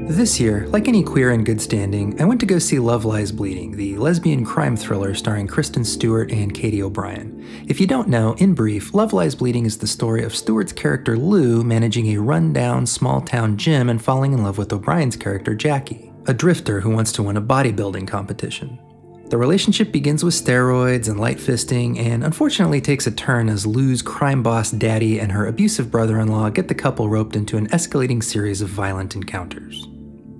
This year, like any queer in good standing, I went to go see Love Lies Bleeding, the lesbian crime thriller starring Kristen Stewart and Katie O'Brien. If you don't know, in brief, Love Lies Bleeding is the story of Stewart's character Lou managing a run-down, small-town gym and falling in love with O'Brien's character Jackie, a drifter who wants to win a bodybuilding competition. The relationship begins with steroids and light fisting, and unfortunately takes a turn as Lou's crime boss daddy and her abusive brother-in-law get the couple roped into an escalating series of violent encounters.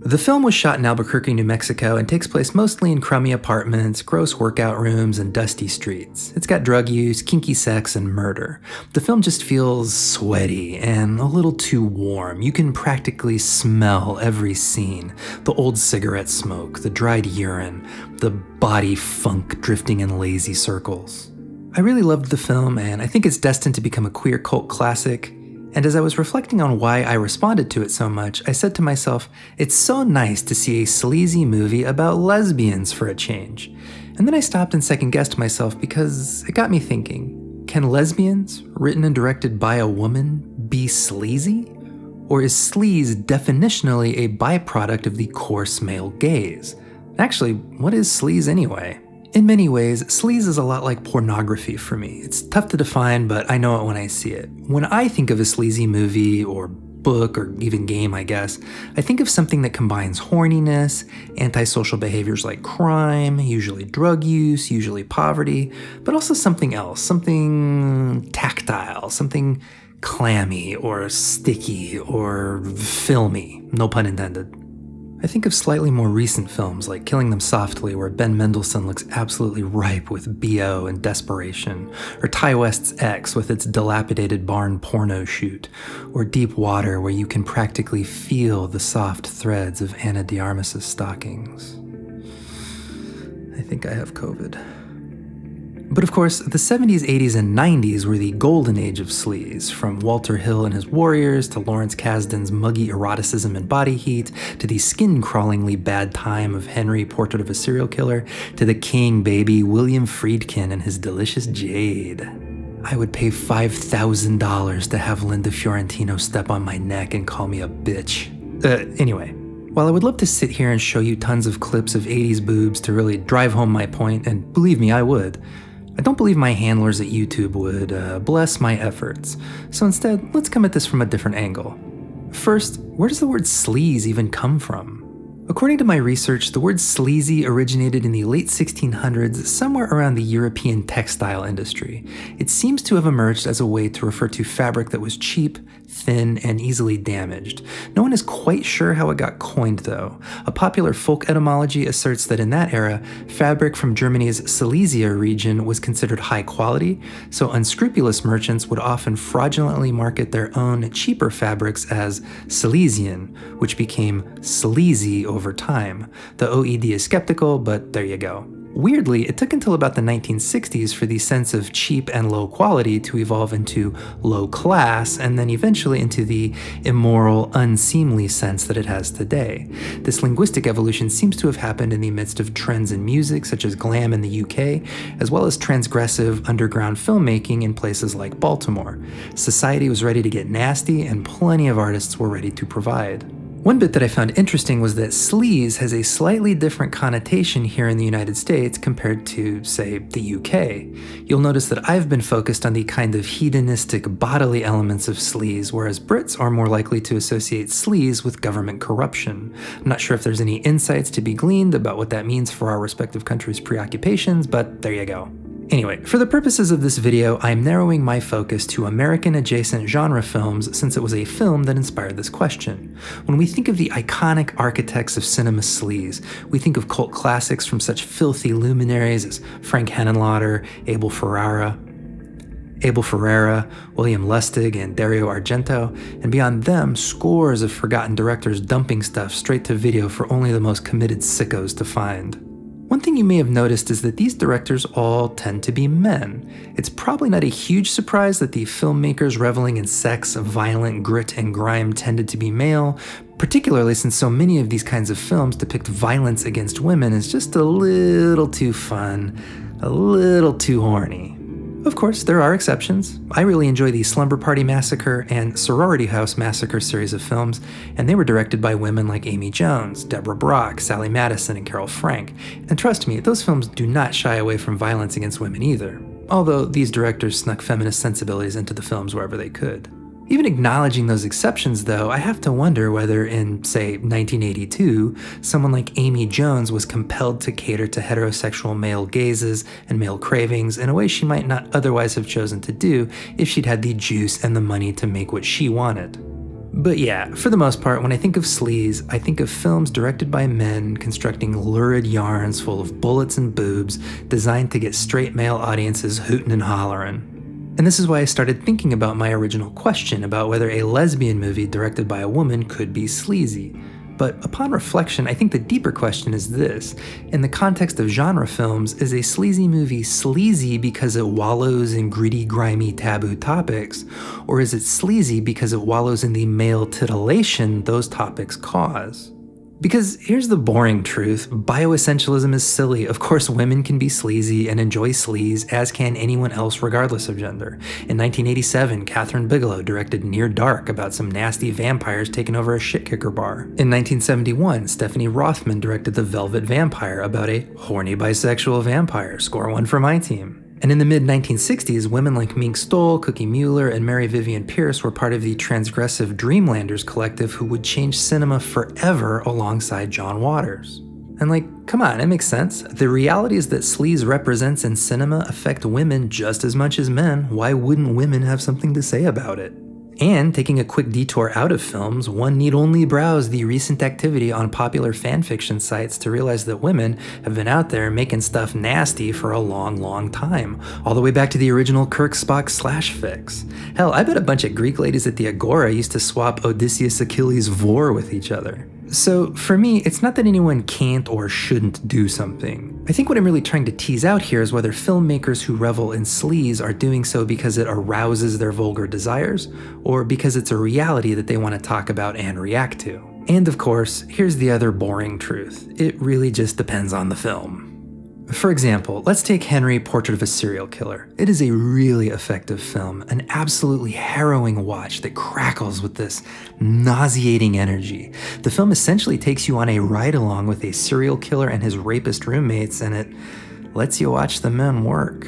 The film was shot in Albuquerque, New Mexico, and takes place mostly in crummy apartments, gross workout rooms, and dusty streets. It's got drug use, kinky sex, and murder. The film just feels sweaty and a little too warm. You can practically smell every scene. The old cigarette smoke, the dried urine, the body funk drifting in lazy circles. I really loved the film, and I think it's destined to become a queer cult classic. And as I was reflecting on why I responded to it so much, I said to myself, it's so nice to see a sleazy movie about lesbians for a change. And then I stopped and second-guessed myself because it got me thinking, can lesbians, written and directed by a woman, be sleazy? Or is sleaze definitionally a byproduct of the coarse male gaze? Actually, what is sleaze anyway? In many ways, sleaze is a lot like pornography for me. It's tough to define, but I know it when I see it. When I think of a sleazy movie or book or even game, I guess, I think of something that combines horniness, antisocial behaviors like crime, usually drug use, usually poverty, but also something else, something tactile, something clammy or sticky or filmy, no pun intended. I think of slightly more recent films like Killing Them Softly, where Ben Mendelsohn looks absolutely ripe with BO and desperation, or Ty West's X with its dilapidated barn porno shoot, or Deep Water, where you can practically feel the soft threads of Ana de Armas's stockings. I think I have COVID. But of course, the 70s, 80s, and 90s were the golden age of sleaze, from Walter Hill and his Warriors, to Lawrence Kasdan's muggy eroticism and body heat, to the skin-crawlingly bad time of Henry, Portrait of a Serial Killer, to the king baby William Friedkin and his delicious Jade. I would pay $5,000 to have Linda Fiorentino step on my neck and call me a bitch. Anyway. While I would love to sit here and show you tons of clips of 80s boobs to really drive home my point, and believe me, I would, I don't believe my handlers at YouTube would bless my efforts. So instead, let's come at this from a different angle. First, where does the word sleaze even come from? According to my research, the word sleazy originated in the late 1600s, somewhere around the European textile industry. It seems to have emerged as a way to refer to fabric that was cheap, thin, and easily damaged. No one is quite sure how it got coined, though. A popular folk etymology asserts that in that era, fabric from Germany's Silesia region was considered high quality, so unscrupulous merchants would often fraudulently market their own cheaper fabrics as Silesian, which became sleazy over time. The OED is skeptical, but there you go. Weirdly, it took until about the 1960s for the sense of cheap and low quality to evolve into low class, and then eventually into the immoral, unseemly sense that it has today. This linguistic evolution seems to have happened in the midst of trends in music, such as glam in the UK, as well as transgressive underground filmmaking in places like Baltimore. Society was ready to get nasty, and plenty of artists were ready to provide. One bit that I found interesting was that sleaze has a slightly different connotation here in the United States compared to, say, the UK. You'll notice that I've been focused on the kind of hedonistic bodily elements of sleaze, whereas Brits are more likely to associate sleaze with government corruption. I'm not sure if there's any insights to be gleaned about what that means for our respective countries' preoccupations, but there you go. Anyway, for the purposes of this video, I'm narrowing my focus to American-adjacent genre films since it was a film that inspired this question. When we think of the iconic architects of cinema sleaze, we think of cult classics from such filthy luminaries as Frank Henenlotter, Abel Ferrara, William Lustig, and Dario Argento, and beyond them, scores of forgotten directors dumping stuff straight to video for only the most committed sickos to find. One thing you may have noticed is that these directors all tend to be men. It's probably not a huge surprise that the filmmakers reveling in sex, violent grit, and grime tended to be male, particularly since so many of these kinds of films depict violence against women as just a little too fun, a little too horny. Of course, there are exceptions. I really enjoy the Slumber Party Massacre and Sorority House Massacre series of films, and they were directed by women like Amy Jones, Deborah Brock, Sally Madison, and Carol Frank. And trust me, those films do not shy away from violence against women either, although these directors snuck feminist sensibilities into the films wherever they could. Even acknowledging those exceptions, though, I have to wonder whether in, say, 1982, someone like Amy Jones was compelled to cater to heterosexual male gazes and male cravings in a way she might not otherwise have chosen to do if she'd had the juice and the money to make what she wanted. But yeah, for the most part, when I think of sleaze, I think of films directed by men constructing lurid yarns full of bullets and boobs designed to get straight male audiences hootin' and hollerin'. And this is why I started thinking about my original question about whether a lesbian movie directed by a woman could be sleazy. But upon reflection, I think the deeper question is this. In the context of genre films, is a sleazy movie sleazy because it wallows in gritty, grimy, taboo topics? Or is it sleazy because it wallows in the male titillation those topics cause? Because here's the boring truth, bioessentialism is silly. Of course, women can be sleazy and enjoy sleaze, as can anyone else regardless of gender. In 1987, Kathryn Bigelow directed Near Dark about some nasty vampires taking over a shit-kicker bar. In 1971, Stephanie Rothman directed The Velvet Vampire about a horny bisexual vampire. Score one for my team. And in the mid-1960s, women like Mink Stoll, Cookie Mueller, and Mary Vivian Pearce were part of the transgressive Dreamlanders collective who would change cinema forever alongside John Waters. And come on, it makes sense. The realities that sleaze represents in cinema affect women just as much as men. Why wouldn't women have something to say about it? And taking a quick detour out of films, one need only browse the recent activity on popular fanfiction sites to realize that women have been out there making stuff nasty for a long, long time, all the way back to the original Kirk Spock /fics. Hell, I bet a bunch of Greek ladies at the Agora used to swap Odysseus Achilles vor with each other. So for me, it's not that anyone can't or shouldn't do something. I think what I'm really trying to tease out here is whether filmmakers who revel in sleaze are doing so because it arouses their vulgar desires, or because it's a reality that they want to talk about and react to. And of course, here's the other boring truth. It really just depends on the film. For example, let's take Henry, Portrait of a Serial Killer. It is a really effective film, an absolutely harrowing watch that crackles with this nauseating energy. The film essentially takes you on a ride-along with a serial killer and his rapist roommates, and it lets you watch the men work.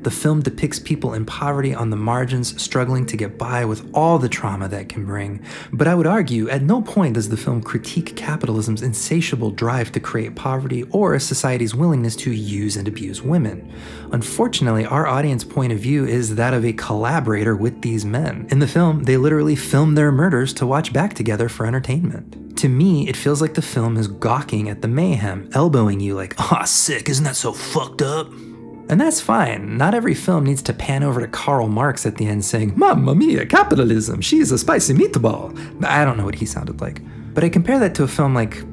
The film depicts people in poverty on the margins struggling to get by with all the trauma that can bring. But I would argue, at no point does the film critique capitalism's insatiable drive to create poverty or society's willingness to use and abuse women. Unfortunately, our audience point of view is that of a collaborator with these men. In the film, they literally film their murders to watch back together for entertainment. To me, it feels like the film is gawking at the mayhem, elbowing you like, "Ah, sick, isn't that so fucked up?" And that's fine. Not every film needs to pan over to Karl Marx at the end saying, "Mamma mia, capitalism, she's a spicy meatball." I don't know what he sounded like. But I compare that to a film like,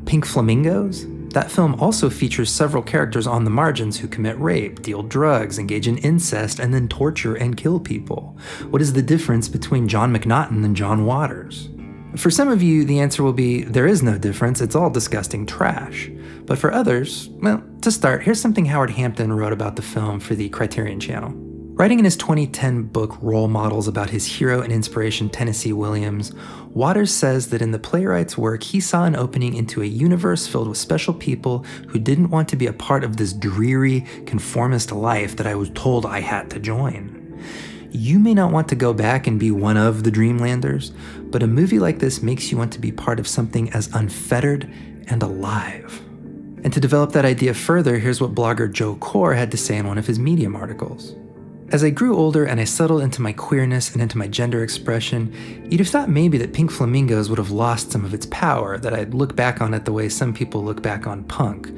Pink Flamingos. That film also features several characters on the margins who commit rape, deal drugs, engage in incest, and then torture and kill people. What is the difference between John McNaughton and John Waters? For some of you, the answer will be, there is no difference, it's all disgusting trash. But for others, well, to start, here's something Howard Hampton wrote about the film for the Criterion Channel. Writing in his 2010 book Role Models about his hero and inspiration Tennessee Williams, Waters says that in the playwright's work, he saw an opening into a universe filled with special people who didn't want to be a part of this dreary, conformist life that I was told I had to join. You may not want to go back and be one of the Dreamlanders, but a movie like this makes you want to be part of something as unfettered and alive. And to develop that idea further, here's what blogger Joe Core had to say in one of his Medium articles. As I grew older and I settled into my queerness and into my gender expression, you'd have thought maybe that Pink Flamingos would have lost some of its power, that I'd look back on it the way some people look back on punk.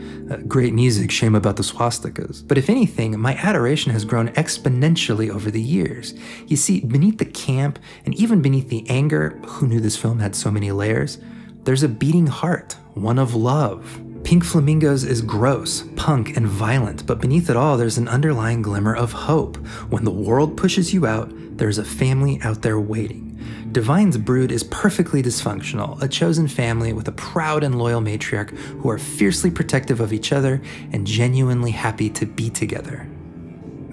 Great music, shame about the swastikas. But if anything, my adoration has grown exponentially over the years. You see, beneath the camp, and even beneath the anger, who knew this film had so many layers, there's a beating heart, one of love. Pink Flamingos is gross, punk, and violent, but beneath it all, there's an underlying glimmer of hope. When the world pushes you out, there's a family out there waiting. Divine's brood is perfectly dysfunctional, a chosen family with a proud and loyal matriarch who are fiercely protective of each other and genuinely happy to be together.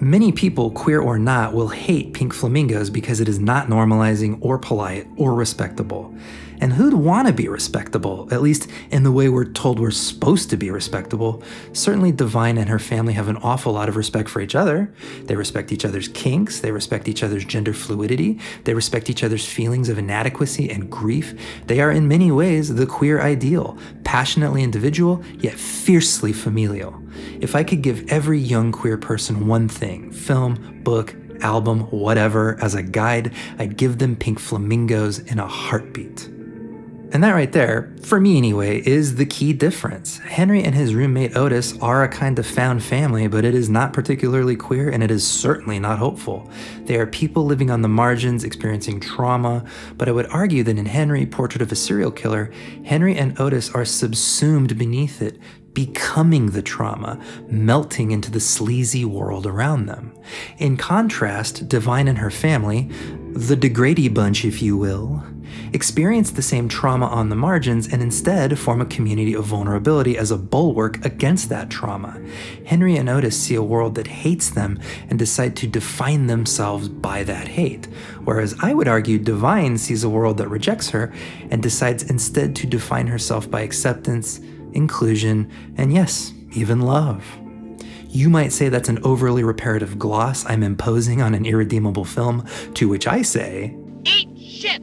Many people, queer or not, will hate pink flamingos because it is not normalizing or polite or respectable. And who'd want to be respectable, at least in the way we're told we're supposed to be respectable? Certainly Divine and her family have an awful lot of respect for each other. They respect each other's kinks, they respect each other's gender fluidity, they respect each other's feelings of inadequacy and grief. They are in many ways the queer ideal, passionately individual, yet fiercely familial. If I could give every young queer person one thing, film, book, album, whatever, as a guide, I'd give them pink flamingos in a heartbeat. And that right there, for me anyway, is the key difference. Henry and his roommate Otis are a kind of found family, but it is not particularly queer and it is certainly not hopeful. They are people living on the margins, experiencing trauma, but I would argue that in Henry, Portrait of a Serial Killer, Henry and Otis are subsumed beneath it, becoming the trauma, melting into the sleazy world around them. In contrast, Divine and her family, the Degrady bunch if you will, experience the same trauma on the margins and instead form a community of vulnerability as a bulwark against that trauma. Henry and Otis see a world that hates them and decide to define themselves by that hate, whereas I would argue Divine sees a world that rejects her and decides instead to define herself by acceptance, inclusion, and yes, even love. You might say that's an overly reparative gloss I'm imposing on an irredeemable film, to which I say, eat shit!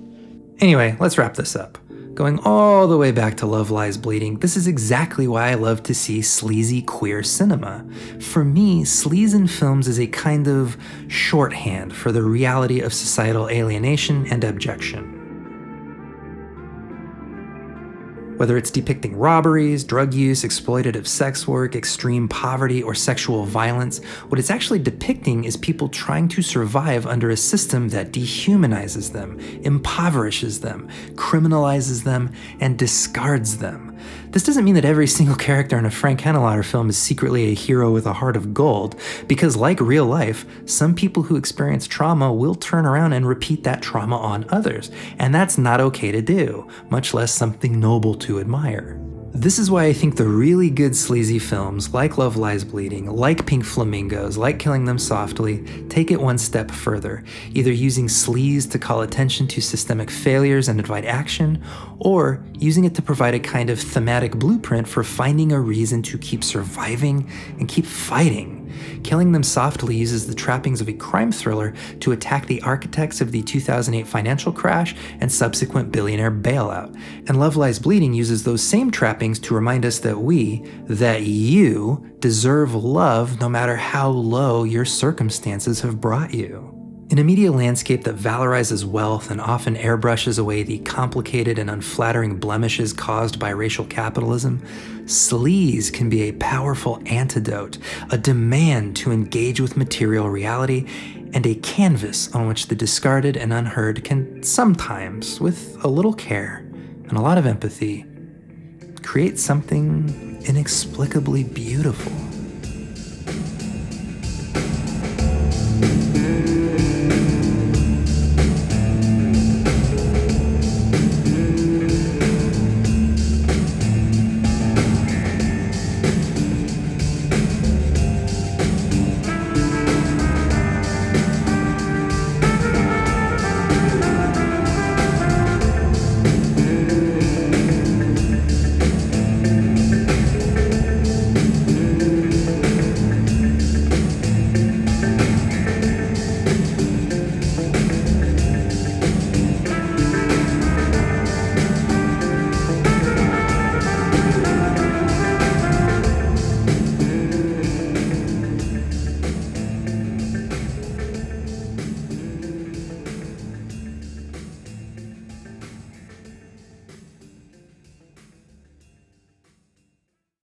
Anyway, let's wrap this up. Going all the way back to Love Lies Bleeding, this is exactly why I love to see sleazy queer cinema. For me, sleaze in films is a kind of shorthand for the reality of societal alienation and abjection. Whether it's depicting robberies, drug use, exploitative sex work, extreme poverty, or sexual violence, what it's actually depicting is people trying to survive under a system that dehumanizes them, impoverishes them, criminalizes them, and discards them. This doesn't mean that every single character in a Frank Henenlotter film is secretly a hero with a heart of gold, because like real life, some people who experience trauma will turn around and repeat that trauma on others, and that's not okay to do, much less something noble to admire. This is why I think the really good sleazy films like Love Lies Bleeding, like Pink Flamingos, like Killing Them Softly, take it one step further, either using sleaze to call attention to systemic failures and invite action, or using it to provide a kind of thematic blueprint for finding a reason to keep surviving and keep fighting. Killing Them Softly uses the trappings of a crime thriller to attack the architects of the 2008 financial crash and subsequent billionaire bailout. And Love Lies Bleeding uses those same trappings to remind us that you deserve love no matter how low your circumstances have brought you. In a media landscape that valorizes wealth and often airbrushes away the complicated and unflattering blemishes caused by racial capitalism, sleaze can be a powerful antidote, a demand to engage with material reality, and a canvas on which the discarded and unheard can sometimes, with a little care and a lot of empathy, create something inexplicably beautiful.